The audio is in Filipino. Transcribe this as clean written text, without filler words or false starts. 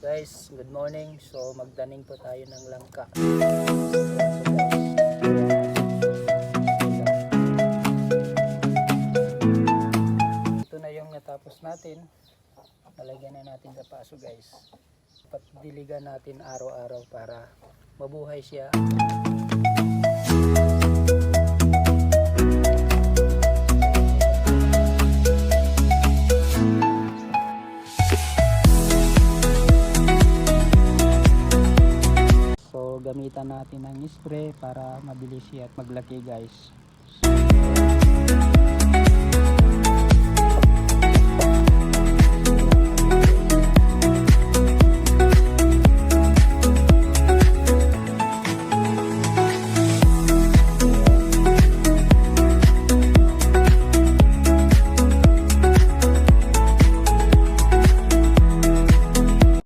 Guys, good morning. So magdaning po tayo ng langka. Ito na yung natapos natin. Nalagyan na natin sa paso guys. Patdiligan natin araw-araw para mabuhay siya. Gamitan natin ng spray para mabilis siya at maglaki guys.